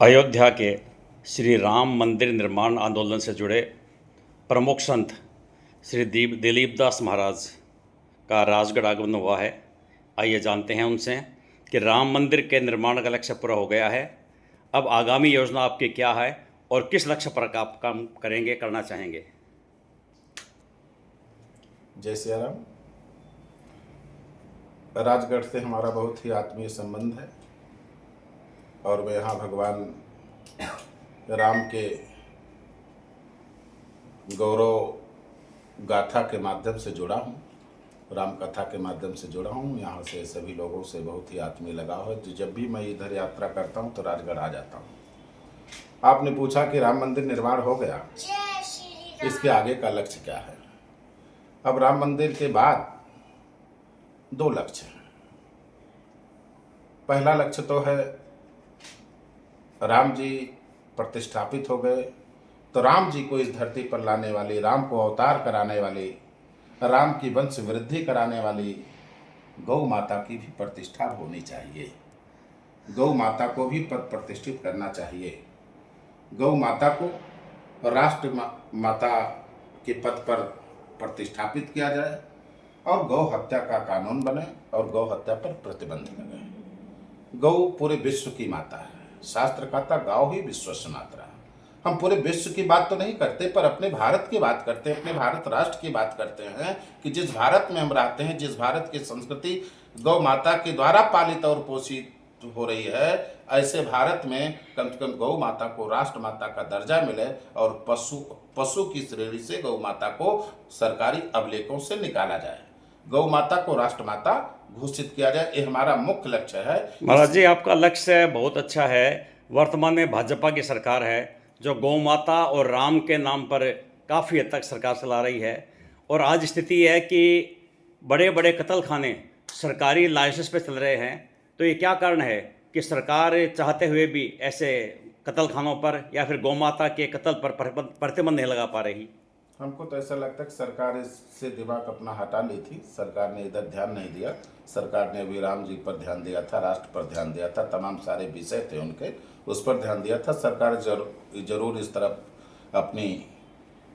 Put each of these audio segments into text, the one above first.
अयोध्या के श्री राम मंदिर निर्माण आंदोलन से जुड़े प्रमुख संत श्री दिलीप दास महाराज का राजगढ़ आगमन हुआ है। आइए जानते हैं उनसे कि राम मंदिर के निर्माण का लक्ष्य पूरा हो गया है। अब आगामी योजना आपकी क्या है और किस लक्ष्य पर आप काम करेंगे, करना चाहेंगे? जय सिया राम। राजगढ़ से हमारा बहुत ही आत्मीय संबंध है और मैं यहाँ भगवान राम के गौरव गाथा के माध्यम से जुड़ा हूँ, राम कथा के माध्यम से जुड़ा हूँ। यहाँ से सभी लोगों से बहुत ही आत्मीय लगाव है, तो जब भी मैं इधर यात्रा करता हूँ तो राजगढ़ आ जाता हूँ। आपने पूछा कि राम मंदिर निर्माण हो गया, इसके आगे का लक्ष्य क्या है? अब राम मंदिर के बाद दो लक्ष्य हैं। पहला लक्ष्य तो है राम जी प्रतिष्ठापित हो गए तो राम जी को इस धरती पर लाने वाली, राम को अवतार कराने वाली, राम की वंश वृद्धि कराने वाली गौ माता की भी प्रतिष्ठा होनी चाहिए। गौ माता को भी पद प्रतिष्ठित करना चाहिए। गौ माता को राष्ट्र माता के पद पर प्रतिष्ठापित किया जाए और गौ हत्या का कानून बने और गौ हत्या पर प्रतिबंध लगे। गौ पूरे विश्व की माता है। शास्त्र कहता गौ ही विश्वस्य मातरा। हम पूरे विश्व की बात तो नहीं करते, पर अपने भारत की बात करते हैं, अपने भारत राष्ट्र की बात करते हैं कि जिस भारत में हम रहते हैं, जिस भारत की संस्कृति गौ माता के द्वारा पालित और पोषित हो रही है, ऐसे भारत में कम से कम गौ माता को राष्ट्र माता का दर्जा मिले और पशु की श्रेणी से गौ माता को सरकारी अभिलेखों से निकाला जाए, गौ माता को राष्ट्र माता घोषित किया जाए। ये हमारा मुख्य लक्ष्य है। महाराज जी, आपका लक्ष्य बहुत अच्छा है। वर्तमान में भाजपा की सरकार है जो गौ माता और राम के नाम पर काफ़ी हद तक सरकार चला रही है, और आज स्थिति है कि बड़े बड़े कत्ल खाने सरकारी लाइसेंस पे चल रहे हैं। तो ये क्या कारण है कि सरकार चाहते हुए भी ऐसे कत्ल खानों पर या फिर गौ माता के कत्ल पर प्रतिबंध नहीं लगा पा रही? हमको तो ऐसा लगता है कि सरकार इससे दिमाग अपना हटा ली थी। सरकार ने इधर ध्यान नहीं दिया। सरकार ने अभी राम जी पर ध्यान दिया था, राष्ट्र पर ध्यान दिया था, तमाम सारे विषय थे उनके, उस पर ध्यान दिया था। सरकार जरूर इस तरफ अपनी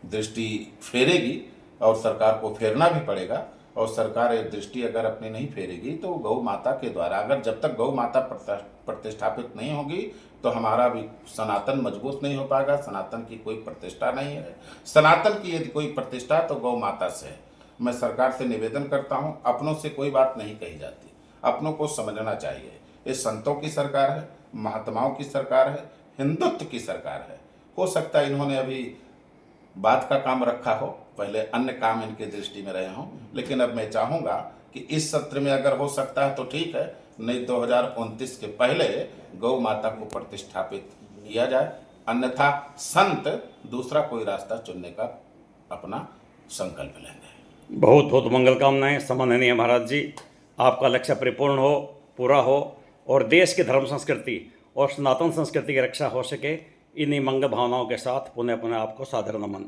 दृष्टि फेरेगी और सरकार को फेरना भी पड़ेगा। और सरकार ये दृष्टि अगर अपनी नहीं फेरेगी तो गौ माता के द्वारा, अगर जब तक गौ माता प्रतिष्ठापित नहीं होगी तो हमारा भी सनातन मजबूत नहीं हो पाएगा। सनातन की कोई प्रतिष्ठा नहीं है। सनातन की यदि कोई प्रतिष्ठा तो गौ माता से है। मैं सरकार से निवेदन करता हूँ, अपनों से कोई बात नहीं कही जाती, अपनों को समझना चाहिए। ये संतों की सरकार है, महात्माओं की सरकार है, हिंदुत्व की सरकार है। हो सकता है इन्होंने अभी बात का काम रखा हो, पहले अन्य काम इनके दृष्टि में रहे हों, लेकिन अब मैं चाहूँगा कि इस सत्र में अगर हो सकता है तो ठीक है, नहीं 2029 के पहले गौ माता को प्रतिष्ठापित किया जाए, अन्यथा संत दूसरा कोई रास्ता चुनने का अपना संकल्प लेंगे। बहुत बहुत मंगल कामनाएं। सम्माननीय महाराज जी, आपका लक्ष्य परिपूर्ण हो, पूरा हो और देश की धर्म संस्कृति और सनातन संस्कृति की रक्षा हो सके, इन्हीं मंगल भावनाओं के साथ पुनः पुनः आपको सादर नमन।